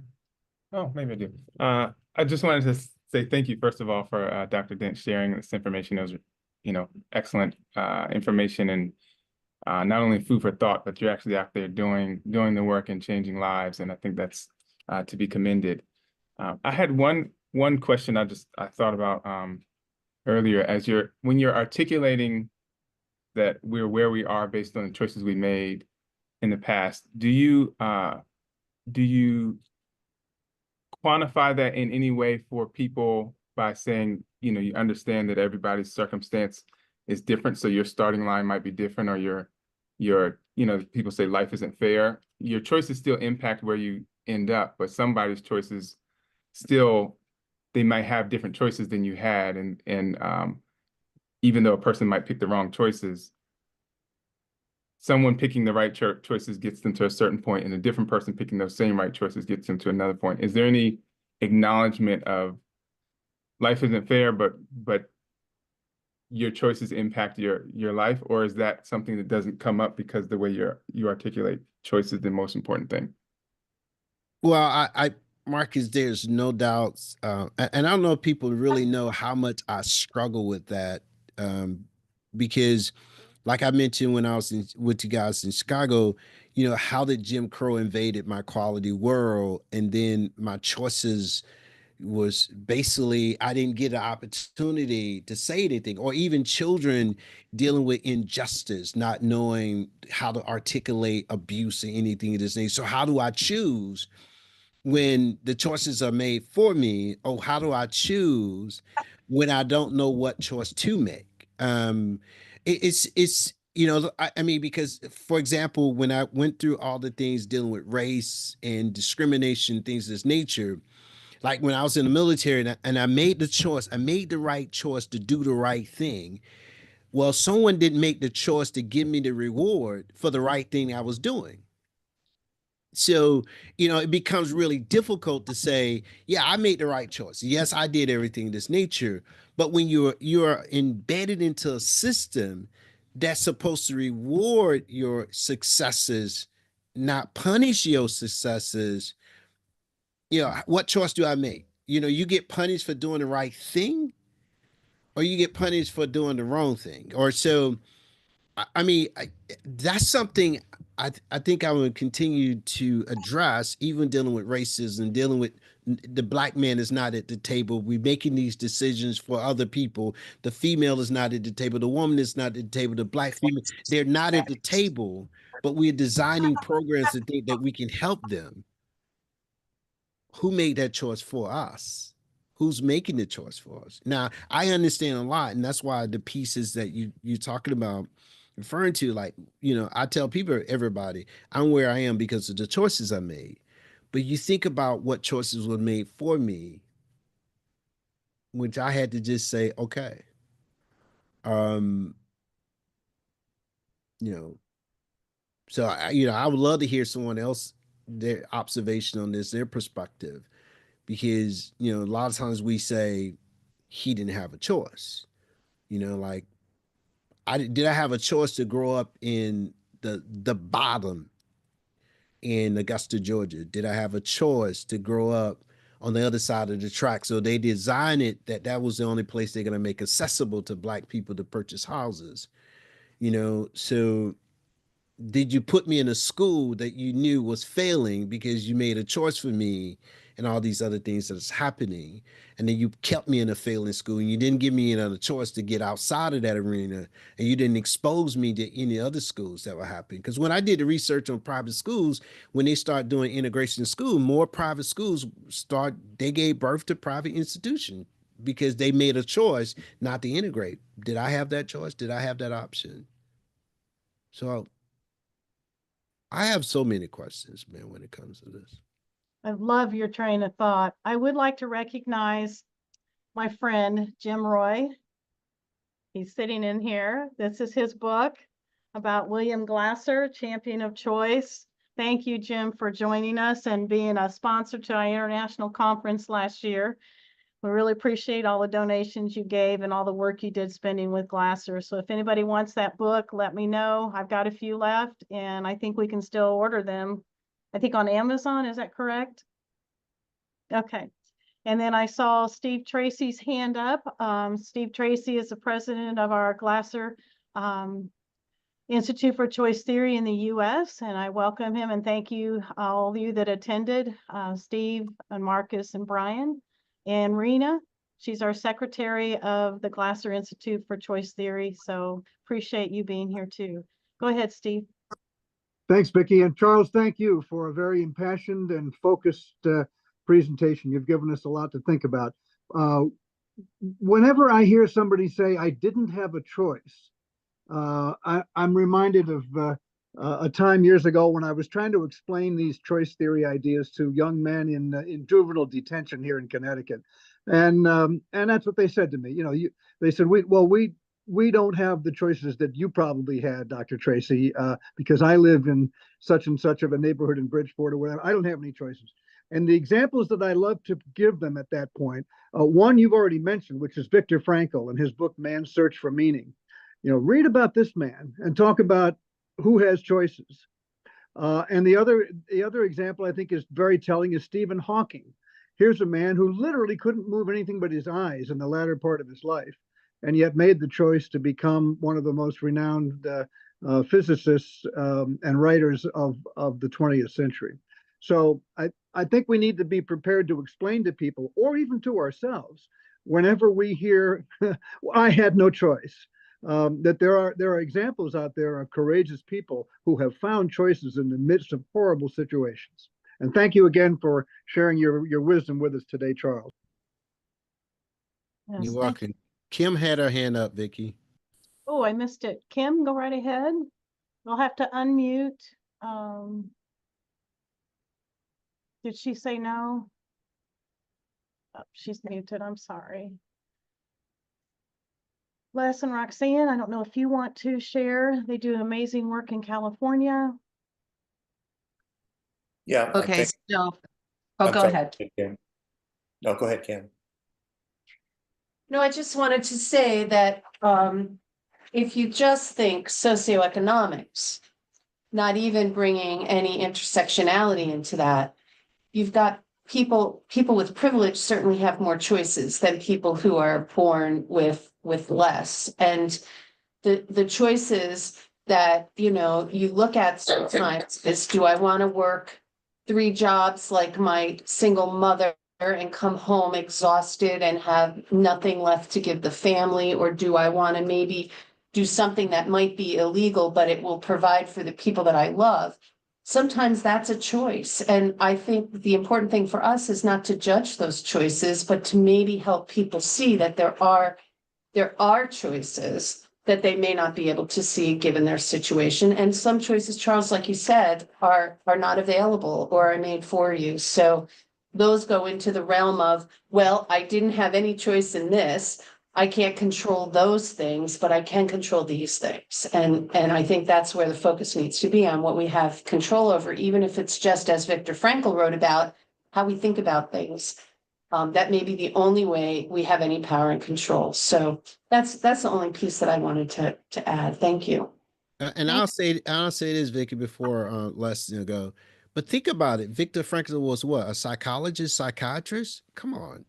L: Oh, maybe I do. I just wanted to say thank you, first of all, for Dr. Dent sharing this information. It was, excellent information, and not only food for thought, but you're actually out there doing the work and changing lives, and I think that's to be commended. I had one question I thought about earlier as when you're articulating that we're where we are based on the choices we made in the past. Do you quantify that in any way for people by saying, you understand that everybody's circumstance is different, so your starting line might be different, or people say life isn't fair. Your choices still impact where you end up, but somebody's choices still, they might have different choices than you had, and even though a person might pick the wrong choices, someone picking the right choices gets them to a certain point, and a different person picking those same right choices gets them to another point. Is there any acknowledgement of life isn't fair, but your choices impact your life, or is that something that doesn't come up because the way you articulate choice is the most important thing?
A: Well, Marcus, there's no doubts, and I don't know if people really know how much I struggle with that, because, like I mentioned when I was with you guys in Chicago, how did Jim Crow invaded my quality world, and then my choices was basically I didn't get an opportunity to say anything, or even children dealing with injustice, not knowing how to articulate abuse or anything of this nature. So how do I choose when the choices are made for me? Oh, how do I choose when I don't know what choice to make? It's I mean, because for example, when I went through all the things dealing with race and discrimination, things of this nature, like when I was in the military and I made the choice, I made the right choice to do the right thing. Well, someone didn't make the choice to give me the reward for the right thing I was doing. So, it becomes really difficult to say, yeah, I made the right choice. Yes, I did everything of this nature. But when you're embedded into a system that's supposed to reward your successes, not punish your successes, what choice do I make? You get punished for doing the right thing, or you get punished for doing the wrong thing. Or so, I mean, that's something I think I would continue to address, even dealing with racism, dealing with the black man is not at the table. We're making these decisions for other people. The female is not at the table. The woman is not at the table. The black female, they're not at the table, but we're designing programs to think that we can help them. Who made that choice for us? Who's making the choice for us? Now, I understand a lot, and that's why the pieces that you're talking about, referring to, like, I tell people, everybody, I'm where I am because of the choices I made. But you think about what choices were made for me, which I had to just say, okay, um, you know, so I would love to hear someone else their observation on this, their perspective, because a lot of times we say he didn't have a choice. Like I have a choice to grow up in the bottom in Augusta, Georgia? Did I have a choice to grow up on the other side of the track? So they designed it that was the only place they're going to make accessible to black people to purchase houses. So did you put me in a school that you knew was failing because you made a choice for me and all these other things that's happening, and then you kept me in a failing school and you didn't give me another choice to get outside of that arena, and you didn't expose me to any other schools that were happening? Because when I did the research on private schools, when they start doing integration in school, more private schools they gave birth to private institutions because they made a choice not to integrate. Did I have that choice? Did I have that option? So I have so many questions, man, when it comes to this.
B: I love your train of thought. I would like to recognize my friend, Jim Roy. He's sitting in here. This is his book about William Glasser, Champion of Choice. Thank you, Jim, for joining us and being a sponsor to our international conference last year. We really appreciate all the donations you gave and all the work you did spending with Glasser. So if anybody wants that book, let me know. I've got a few left, and I think we can still order them I think on Amazon, is that correct? Okay. And then I saw Steve Tracy's hand up. Steve Tracy is the president of our Glasser Institute for Choice Theory in the US, and I welcome him and thank you, all of you that attended, Steve and Marcus and Brian. And Rena, she's our secretary of the Glasser Institute for Choice Theory, so appreciate you being here too. Go ahead, Steve.
M: Thanks, Vicki. And Charles, thank you for a very impassioned and focused presentation. You've given us a lot to think about. Whenever I hear somebody say, I didn't have a choice, I'm reminded of a time years ago when I was trying to explain these choice theory ideas to young men in juvenile detention here in Connecticut. And that's what they said to me. You know, they said, we don't have the choices that you probably had, Dr. Tracy, because I live in such and such of a neighborhood in Bridgeport or whatever. I don't have any choices. And the examples that I love to give them at that point, one you've already mentioned, which is Viktor Frankl and his book, Man's Search for Meaning. You know, read about this man and talk about who has choices. And the other example I think is very telling is Stephen Hawking. Here's a man who literally couldn't move anything but his eyes in the latter part of his life, and yet made the choice to become one of the most renowned physicists and writers of the 20th century. So I think we need to be prepared to explain to people, or even to ourselves, whenever we hear, I had no choice, that there are examples out there of courageous people who have found choices in the midst of horrible situations. And thank you again for sharing your wisdom with us today, Charles.
B: Yes,
A: You're welcome. Kim had her hand up, Vicki.
B: Oh, I missed it. Kim, go right ahead. You'll have to unmute. Did she say no? Oh, she's muted. I'm sorry. Les and Roxanne, I don't know if you want to share. They do amazing work in California.
N: Yeah.
F: Okay, so,
N: I'm
F: go
N: sorry,
F: ahead.
N: Kim. No, go ahead, Kim.
F: No, I just wanted to say that if you just think socioeconomics, not even bringing any intersectionality into that, you've got people with privilege certainly have more choices than people who are born with less. And the choices that, you know, you look at sometimes is, do I want to work 3 jobs like my single mother and come home exhausted and have nothing left to give the family? Or do I want to maybe do something that might be illegal, but it will provide for the people that I love? Sometimes that's a choice. And I think the important thing for us is not to judge those choices, but to maybe help people see that there are choices that they may not be able to see given their situation. And some choices, Charles, like you said, are not available or are made for you. So those go into the realm of, well, I didn't have any choice in this. I can't control those things, but I can control these things. And I think that's where the focus needs to be, on what we have control over, even if it's just, as Viktor Frankl wrote about, how we think about things. That may be the only way we have any power and control. So that's the only piece that I wanted to add. Thank you.
A: And I'll say this, Vicky, before let's go. But think about it. Viktor Frankl was what? A psychologist, psychiatrist? Come on.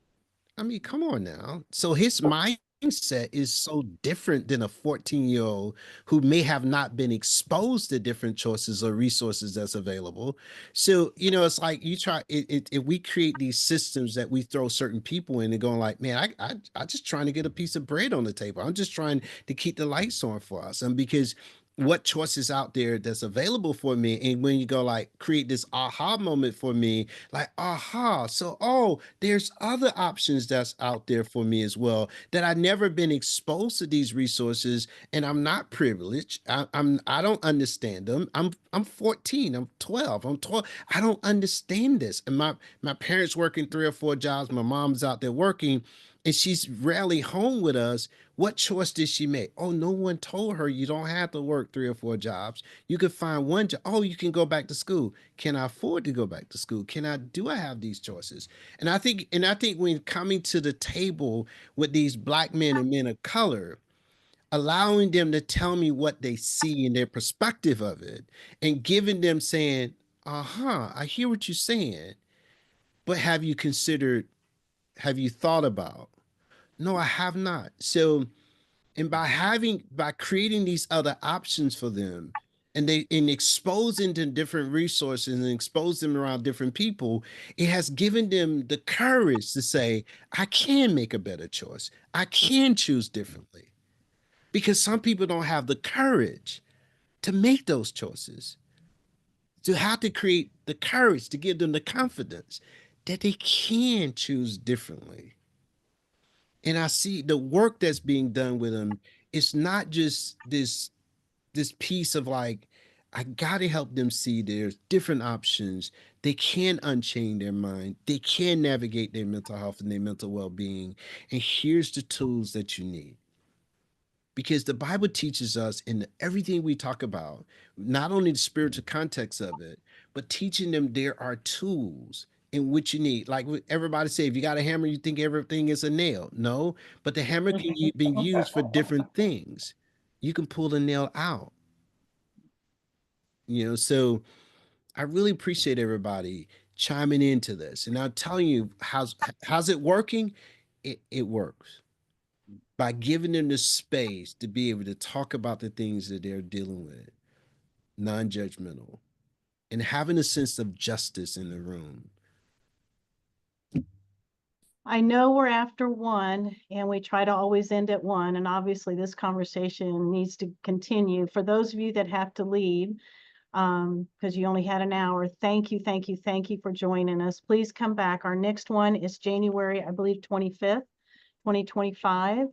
A: I mean, come on now. So his mindset is so different than a 14-year-old who may have not been exposed to different choices or resources that's available. So, you know, it's like you try if we create these systems that we throw certain people in and going like, man, I just trying to get a piece of bread on the table. I'm just trying to keep the lights on for us. And because what choices out there that's available for me, and when you go like create this aha moment for me, like aha, so there's other options that's out there for me as well, that I never been exposed to these resources, and I'm not privileged. I don't understand them. I'm 14, I'm 12, I'm 12. I don't understand this. And my parents working 3 or 4 jobs, my mom's out there working, and she's rarely home with us. What choice did she make? Oh, no one told her you don't have to work 3 or 4 jobs. You could find one job. Oh, you can go back to school. Can I afford to go back to school? Do I have these choices? And I think when coming to the table with these Black men and men of color, allowing them to tell me what they see in their perspective of it, and giving them saying, I hear what you're saying, but have you thought about? No, I have not. So, and by creating these other options for them, and they in exposing to different resources and expose them around different people, it has given them the courage to say, I can make a better choice. I can choose differently. Because some people don't have the courage to make those choices, to have to create the courage to give them the confidence that they can choose differently. And I see the work that's being done with them. It's not just this piece of like, I gotta help them see there's different options. They can unchain their mind. They can navigate their mental health and their mental well-being. And here's the tools that you need. Because the Bible teaches us in everything we talk about, not only the spiritual context of it, but teaching them there are tools in which you need. Like everybody say, if you got a hammer, you think everything is a nail. No, but the hammer can be used for different things. You can pull the nail out. So I really appreciate everybody chiming into this. And I'm telling you, how's it working? It works by giving them the space to be able to talk about the things that they're dealing with, non-judgmental, and having a sense of justice in the room.
B: I know we're after 1 and we try to always end at 1. And obviously this conversation needs to continue. For those of you that have to leave, because you only had an hour, thank you, thank you, thank you for joining us. Please come back. Our next one is January, I believe, 25th, 2025.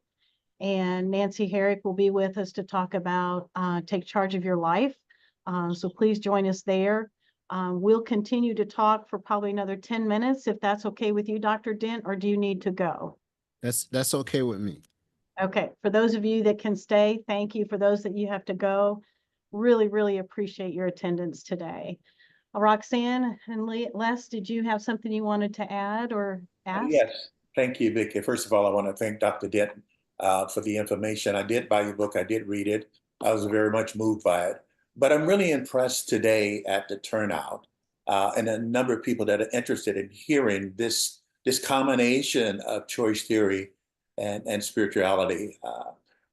B: And Nancy Herrick will be with us to talk about Take Charge of Your Life. So please join us there. We'll continue to talk for probably another 10 minutes, if that's okay with you, Dr. Dent, or do you need to go?
A: That's okay with me.
B: Okay, for those of you that can stay, thank you. For those that you have to go, really, really appreciate your attendance today. Roxanne and Les, did you have something you wanted to add or ask?
N: Yes, thank you, Vicki. First of all, I want to thank Dr. Dent for the information. I did buy your book. I did read it. I was very much moved by it. But I'm really impressed today at the turnout and a number of people that are interested in hearing this combination of choice theory and spirituality.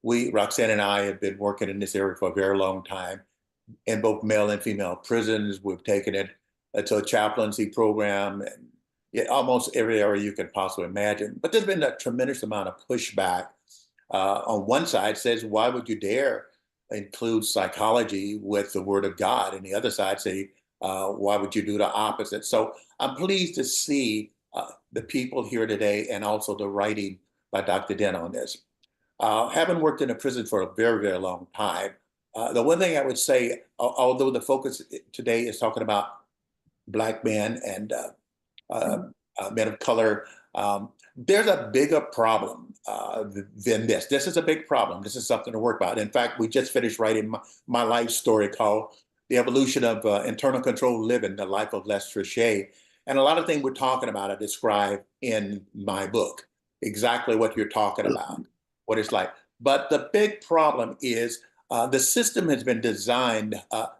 N: Roxanne and I have been working in this area for a very long time in both male and female prisons. We've taken it to a chaplaincy program and almost every area you can possibly imagine. But there's been a tremendous amount of pushback. On one side says, why would you dare include psychology with the word of God? And the other side say, why would you do the opposite? So I'm pleased to see the people here today and also the writing by Dr. Dent on this. Having worked in a prison for a very, very long time, the one thing I would say, although the focus today is talking about Black men and men of color, there's a bigger problem than this. This is a big problem. This is something to work about. In fact, we just finished writing my life story called The Evolution of Internal Control Living, The Life of Les Trichet. And a lot of things we're talking about I describe in my book, exactly what you're talking about, what it's like. But the big problem is the system has been designed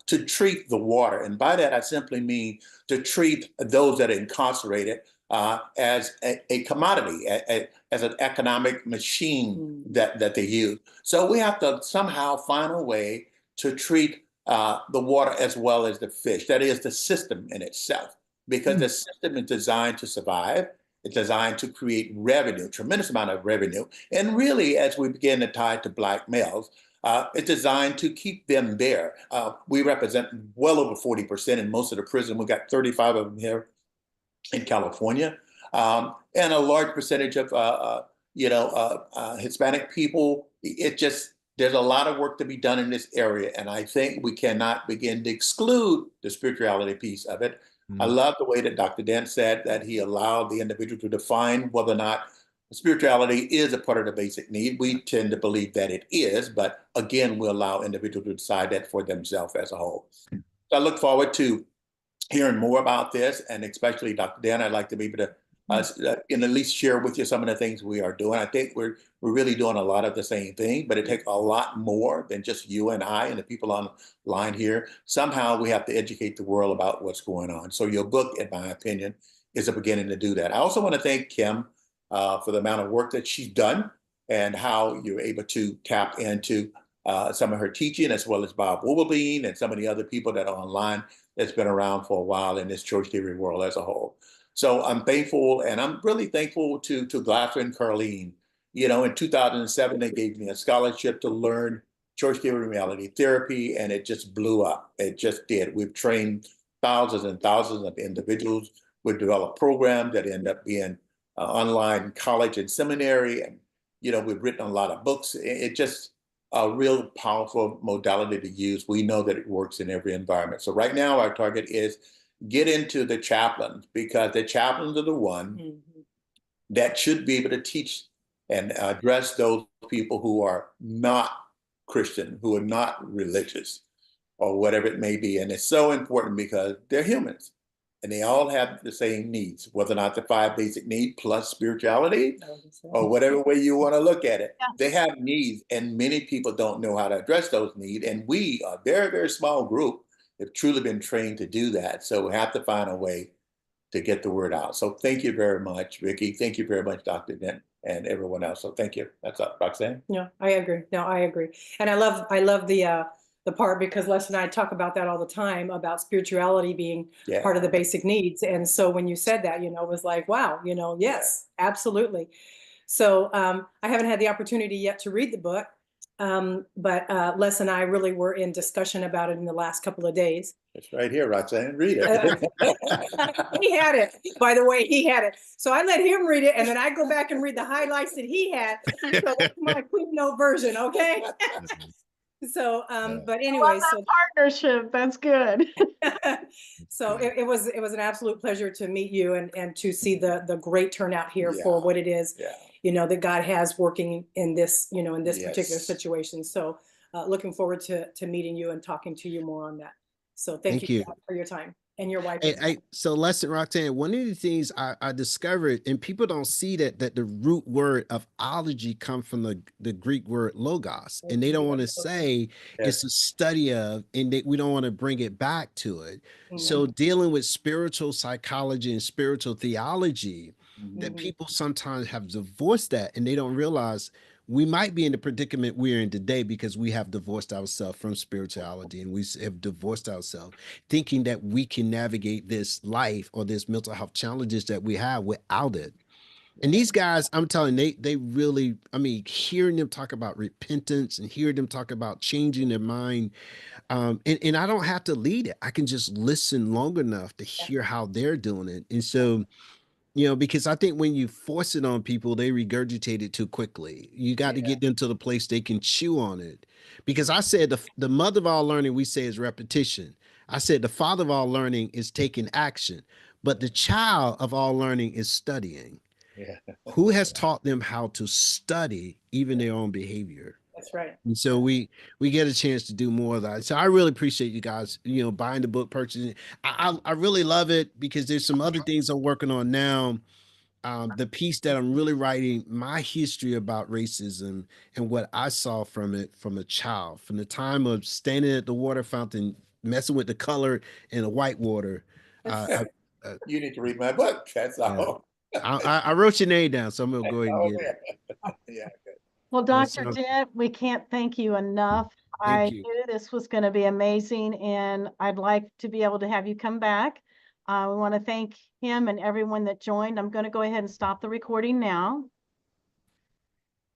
N: to treat the water. And by that, I simply mean to treat those that are incarcerated as a commodity, as an economic machine that they use. So we have to somehow find a way to treat the water as well as the fish. That is the system in itself, because the system is designed to survive. It's designed to create revenue, tremendous amount of revenue. And really, as we begin to tie it to Black males, it's designed to keep them there. We represent well over 40% in most of the prison. We got 35 of them here in California, and a large percentage of Hispanic people. There's a lot of work to be done in this area, and I think we cannot begin to exclude the spirituality piece of it. I love the way that Dr. Dent said that he allowed the individual to define whether or not spirituality is a part of the basic need. We tend to believe that it is, but again, we allow individuals to decide that for themselves as a whole. So I look forward to hearing more about this, and especially Dr. Dan, I'd like to be able to and at least share with you some of the things we are doing. I think we're really doing a lot of the same thing, but it takes a lot more than just you and I and the people online here. Somehow we have to educate the world about what's going on. So your book, in my opinion, is a beginning to do that. I also want to thank Kim for the amount of work that she's done and how you're able to tap into some of her teaching, as well as Bob Wobblebean and some of the other people that are online that's been around for a while in this church theory world as a whole. So I'm thankful, and I'm really thankful to Glasser and Carlene. You know, in 2007, they gave me a scholarship to learn church theory reality therapy, and it just blew up. It just did. We've trained thousands and thousands of individuals. We've developed programs that end up being online college and seminary, and you know, we've written a lot of books. It just a real powerful modality to use. We know that it works in every environment. So right now, our target is get into the chaplains, because the chaplains are the one that should be able to teach and address those people who are not Christian, who are not religious, or whatever it may be. And it's so important because they're humans and they all have the same needs, whether or not the 5 basic needs plus spirituality or whatever way you want to look at it. They have needs, and many people don't know how to address those needs. And we, a very, very small group, have truly been trained to do that. So we have to find a way to get the word out. So thank you very much, Vicki. Thank you very much, Dr. Dent, and everyone else. So thank you. That's up, Roxanne.
O: Yeah, I agree. No, I agree. And I love the part, because Les and I talk about that all the time, about spirituality being part of the basic needs. And so when you said that, you know, it was like, wow, you know, yes, absolutely. So I haven't had the opportunity yet to read the book, but Les and I really were in discussion about it in the last couple of days.
N: It's right here, Roxanne. Read it.
O: He had it. By the way, he had it. So I let him read it, and then I go back and read the highlights that he had. So that's my quick note version, okay? So, but anyway, so
B: partnership, that's good.
O: So it was an absolute pleasure to meet you and to see the great turnout here for what it is, you know, that God has working in this, you know, in this particular situation. So looking forward to meeting you and talking to you more on that. So thank you for your time, and your wife.
A: So lesson, Roxanne, one of the things I discovered, and people don't see that the root word of ology comes from the Greek word logos, and they don't want to say it's a study of, and we don't want to bring it back to it. So dealing with spiritual psychology and spiritual theology, that people sometimes have divorced that, and they don't realize we might be in the predicament we're in today because we have divorced ourselves from spirituality, and we have divorced ourselves thinking that we can navigate this life or this mental health challenges that we have without it. And these guys, I'm telling you, they really, I mean, hearing them talk about repentance and hearing them talk about changing their mind, and I don't have to lead it. I can just listen long enough to hear how they're doing it. And so, you know, because I think when you force it on people, they regurgitate it too quickly. You got to get them to the place they can chew on it. Because I said the mother of all learning, we say, is repetition. I said the father of all learning is taking action, but the child of all learning is studying. Who has taught them how to study even their own behavior?
O: That's right.
A: And so we get a chance to do more of that. So I really appreciate you guys, you know, buying the book, purchasing it. I really love it, because there's some other things I'm working on now. The piece that I'm really writing, my history about racism and what I saw from it from a child, from the time of standing at the water fountain, messing with the color in the white water.
N: You need to read my book. That's all.
A: I wrote your name down, so I'm gonna go ahead and get
N: it.
B: Well, Dr. Dent, we can't thank you enough. I knew this was going to be amazing, and I'd like to be able to have you come back. We want to thank him and everyone that joined. I'm going to go ahead and stop the recording now.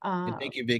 A: Thank you, Vic.